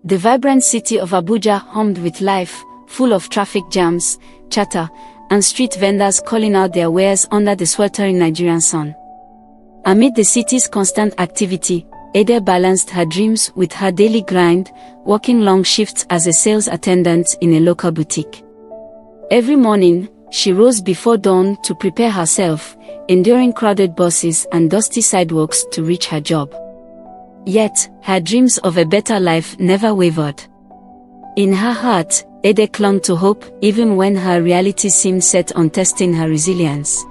The vibrant city of Abuja hummed with life, full of traffic jams, chatter, and street vendors calling out their wares under the sweltering Nigerian sun. Amid the city's constant activity, Ada balanced her dreams with her daily grind, working long shifts as a sales attendant in a local boutique. Every morning, she rose before dawn to prepare herself, enduring crowded buses and dusty sidewalks to reach her job. Yet, her dreams of a better life never wavered. In her heart, Ada clung to hope even when her reality seemed set on testing her resilience.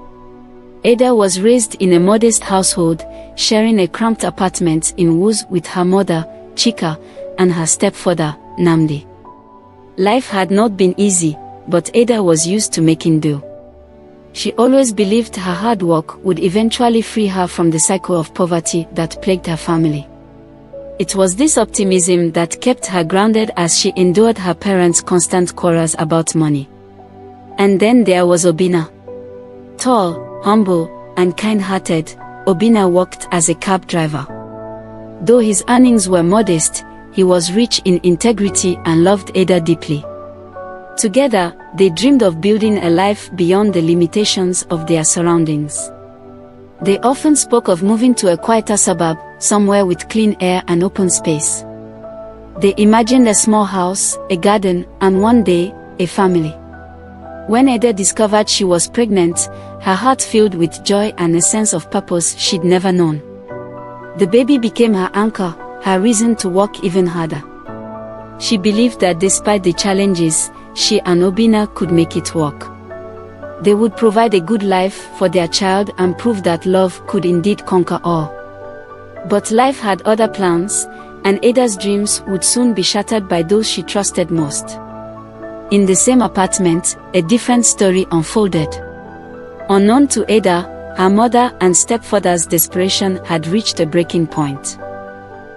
Ada was raised in a modest household, sharing a cramped apartment in Woods with her mother, Chika, and her stepfather, Nnamdi. Life had not been easy, but Ada was used to making do. She always believed her hard work would eventually free her from the cycle of poverty that plagued her family. It was this optimism that kept her grounded as she endured her parents' constant quarrels about money. And then there was Obinna. Tall, humble, and kind-hearted, Obinna worked as a cab driver. Though his earnings were modest, he was rich in integrity and loved Ada deeply. Together, they dreamed of building a life beyond the limitations of their surroundings. They often spoke of moving to a quieter suburb, somewhere with clean air and open space. They imagined a small house, a garden, and one day, a family. When Ada discovered she was pregnant, her heart filled with joy and a sense of purpose she'd never known. The baby became her anchor, her reason to work even harder. She believed that despite the challenges, she and Obinna could make it work. They would provide a good life for their child and prove that love could indeed conquer all. But life had other plans, and Ada's dreams would soon be shattered by those she trusted most. In the same apartment, a different story unfolded. Unknown to Ada, her mother and stepfather's desperation had reached a breaking point.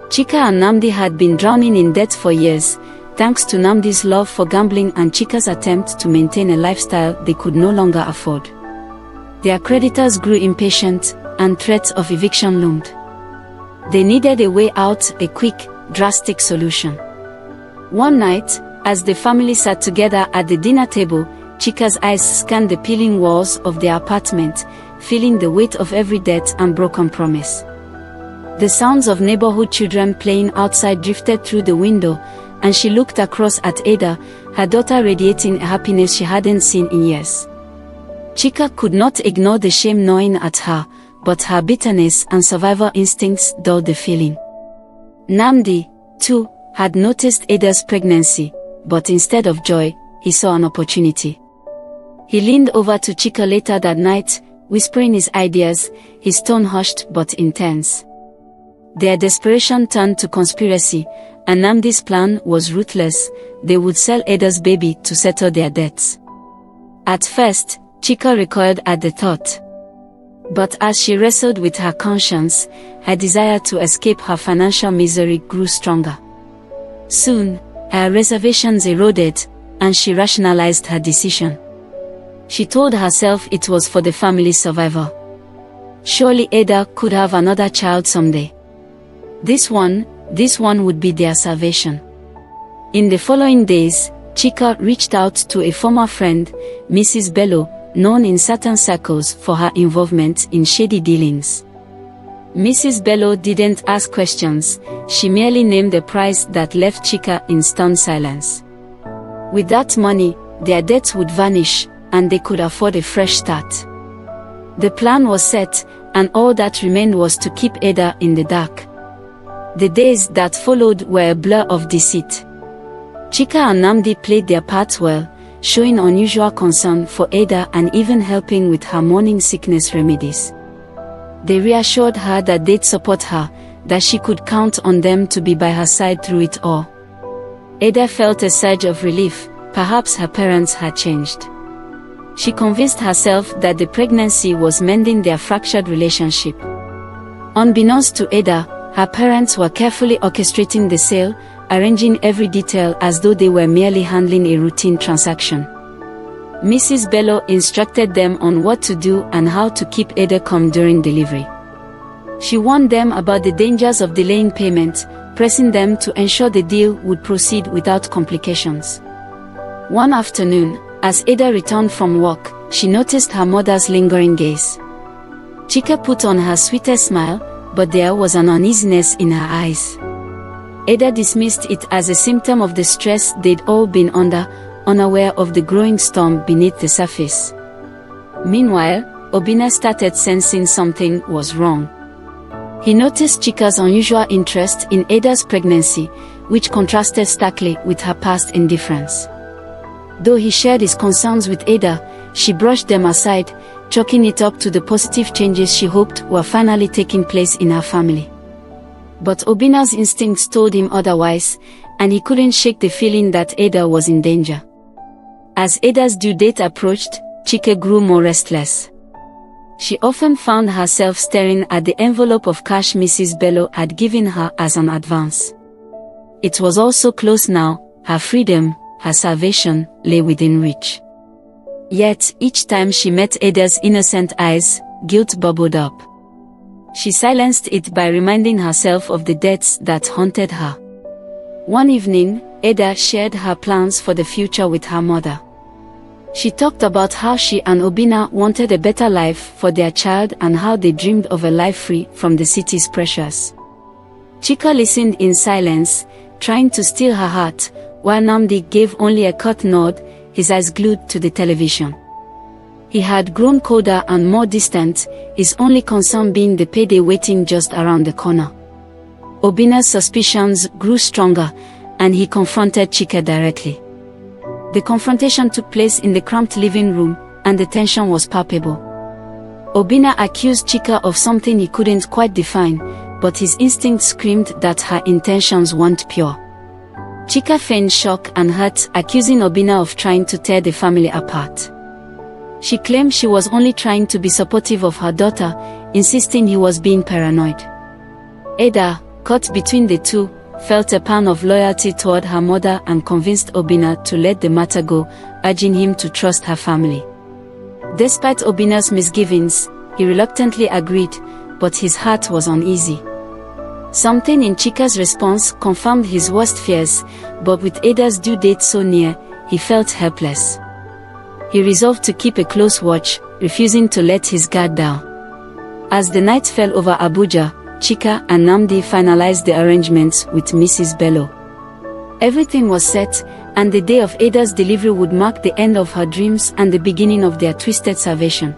Chika and Nnamdi had been drowning in debt for years, thanks to Nnamdi's love for gambling and Chika's attempt to maintain a lifestyle they could no longer afford. Their creditors grew impatient, and threats of eviction loomed. They needed a way out, a quick, drastic solution. One night, as the family sat together at the dinner table, Chika's eyes scanned the peeling walls of their apartment, feeling the weight of every debt and broken promise. The sounds of neighborhood children playing outside drifted through the window, and she looked across at Ada, her daughter radiating a happiness she hadn't seen in years. Chika could not ignore the shame gnawing at her, but her bitterness and survival instincts dulled the feeling. Nnamdi, too, had noticed Ada's pregnancy, but instead of joy, he saw an opportunity. He leaned over to Chika later that night, whispering his ideas, his tone hushed but intense. Their desperation turned to conspiracy, and Nnamdi's plan was ruthless. They would sell Ada's baby to settle their debts. At first, Chika recoiled at the thought. But as she wrestled with her conscience, her desire to escape her financial misery grew stronger. Soon, her reservations eroded, and she rationalized her decision. She told herself it was for the family's survival. Surely Ada could have another child someday. This one would be their salvation. In the following days, Chika reached out to a former friend, Mrs. Bello, known in certain circles for her involvement in shady dealings. Mrs. Bello didn't ask questions, she merely named a price that left Chika in stunned silence. With that money, their debts would vanish, and they could afford a fresh start. The plan was set, and all that remained was to keep Ada in the dark. The days that followed were a blur of deceit. Chika and Nnamdi played their parts well, showing unusual concern for Ada and even helping with her morning sickness remedies. They reassured her that they'd support her, that she could count on them to be by her side through it all. Ada felt a surge of relief, perhaps her parents had changed. She convinced herself that the pregnancy was mending their fractured relationship. Unbeknownst to Ada, her parents were carefully orchestrating the sale, arranging every detail as though they were merely handling a routine transaction. Mrs. Bello instructed them on what to do and how to keep Ada calm during delivery. She warned them about the dangers of delaying payment, pressing them to ensure the deal would proceed without complications. One afternoon, as Ada returned from work, she noticed her mother's lingering gaze. Chika put on her sweetest smile, but there was an uneasiness in her eyes. Ada dismissed it as a symptom of the stress they'd all been under, unaware of the growing storm beneath the surface. Meanwhile, Obinna started sensing something was wrong. He noticed Chika's unusual interest in Ada's pregnancy, which contrasted starkly with her past indifference. Though he shared his concerns with Ada, she brushed them aside, chalking it up to the positive changes she hoped were finally taking place in her family. But Obinna's instincts told him otherwise, and he couldn't shake the feeling that Ada was in danger. As Ada's due date approached, Chika grew more restless. She often found herself staring at the envelope of cash Mrs. Bello had given her as an advance. It was all so close now, her freedom, her salvation, lay within reach. Yet, each time she met Ada's innocent eyes, guilt bubbled up. She silenced it by reminding herself of the debts that haunted her. One evening, Ada shared her plans for the future with her mother. She talked about how she and Obinna wanted a better life for their child and how they dreamed of a life free from the city's pressures. Chika listened in silence, trying to steal her heart, while Nnamdi gave only a curt nod, his eyes glued to the television. He had grown colder and more distant, his only concern being the payday waiting just around the corner. Obinna's suspicions grew stronger, and he confronted Chika directly. The confrontation took place in the cramped living room, and the tension was palpable. Obinna accused Chika of something he couldn't quite define, but his instinct screamed that her intentions weren't pure. Chika feigned shock and hurt, accusing Obinna of trying to tear the family apart. She claimed she was only trying to be supportive of her daughter, insisting he was being paranoid. Ada, caught between the two, felt a pang of loyalty toward her mother and convinced Obinna to let the matter go, urging him to trust her family. Despite Obinna's misgivings, he reluctantly agreed, but his heart was uneasy. Something in Chika's response confirmed his worst fears, but with Ada's due date so near, he felt helpless. He resolved to keep a close watch, refusing to let his guard down. As the night fell over Abuja, Chika and Nnamdi finalized the arrangements with Mrs. Bello. Everything was set, and the day of Ada's delivery would mark the end of her dreams and the beginning of their twisted salvation.